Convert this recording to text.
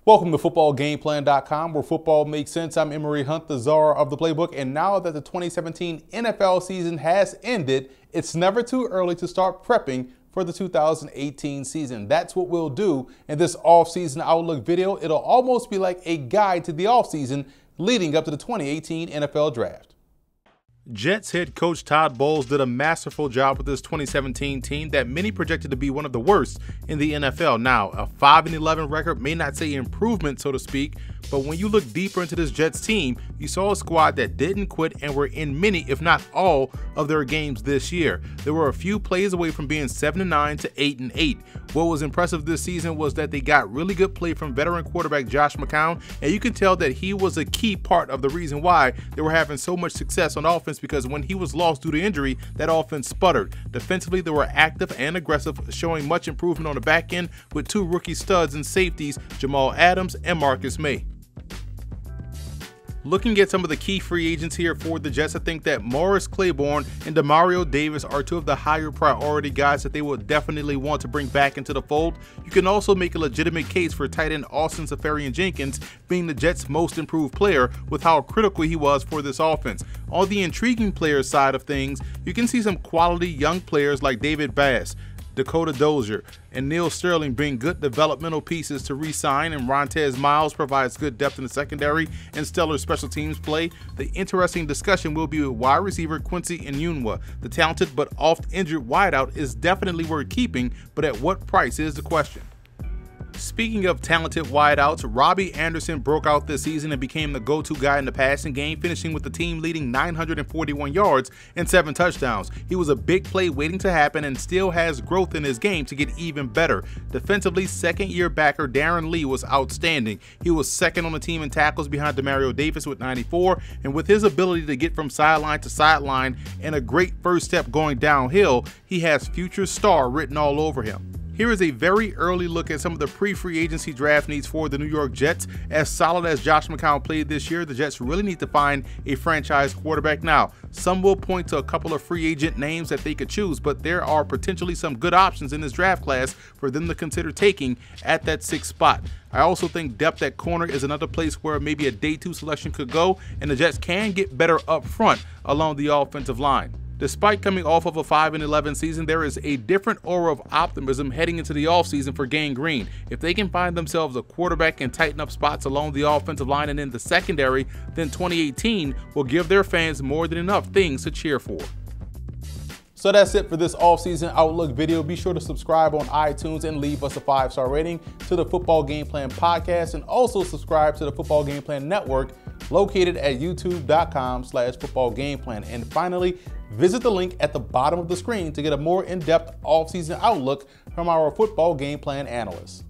Welcome to footballgameplan.com, where football makes sense. I'm Emory Hunt, the czar of the playbook, and now that the 2017 NFL season has ended, it's never too early to start prepping for the 2018 season. That's what we'll do in this off-season outlook video. It'll almost be like a guide to the off-season leading up to the 2018 NFL draft. Jets head coach Todd Bowles did a masterful job with this 2017 team that many projected to be one of the worst in the NFL. Now, a 5-11 record may not say improvement, so to speak, but when you look deeper into this Jets team, you saw a squad that didn't quit and were in many, if not all, of their games this year. There were a few plays away from being 7-9 to 8-8. What was impressive this season was that they got really good play from veteran quarterback Josh McCown, and you can tell that he was a key part of the reason why they were having so much success on offense, because when he was lost due to injury, that offense sputtered. Defensively, they were active and aggressive, showing much improvement on the back end with two rookie studs and safeties, Jamal Adams and Marcus May. Looking at some of the key free agents here for the Jets, I think that Morris Claiborne and Demario Davis are two of the higher priority guys that they will definitely want to bring back into the fold. You can also make a legitimate case for tight end Austin Seferian-Jenkins being the Jets' most improved player with how critical he was for this offense. On the intriguing player side of things, you can see some quality young players like David Bass, Dakota Dozier, and Neil Sterling bring good developmental pieces to re-sign, and Rontez Miles provides good depth in the secondary and stellar special teams play. The interesting discussion will be with wide receiver Quincy Enunwa. The talented but oft-injured wideout is definitely worth keeping, but at what price is the question. Speaking of talented wideouts, Robbie Anderson broke out this season and became the go-to guy in the passing game, finishing with the team leading 941 yards and 7 touchdowns. He was a big play waiting to happen and still has growth in his game to get even better. Defensively, second-year backer Darren Lee was outstanding. He was second on the team in tackles behind Demario Davis with 94, and with his ability to get from sideline to sideline and a great first step going downhill, he has future star written all over him. Here is a very early look at some of the pre-free agency draft needs for the New York Jets. As solid as Josh McCown played this year, the Jets really need to find a franchise quarterback now. Some will point to a couple of free agent names that they could choose, but there are potentially some good options in this draft class for them to consider taking at that 6th spot. I also think depth at corner is another place where maybe a day 2 selection could go, and the Jets can get better up front along the offensive line. Despite coming off of a 5-11 season, there is a different aura of optimism heading into the offseason for Gang Green. If they can find themselves a quarterback and tighten up spots along the offensive line and in the secondary, then 2018 will give their fans more than enough things to cheer for. So that's it for this off-season outlook video. Be sure to subscribe on iTunes and leave us a 5-star rating to the Football Game Plan podcast, and also subscribe to the Football Game Plan Network located at youtube.com/footballgameplan. And finally, visit the link at the bottom of the screen to get a more in-depth off-season outlook from our Football Game Plan analysts.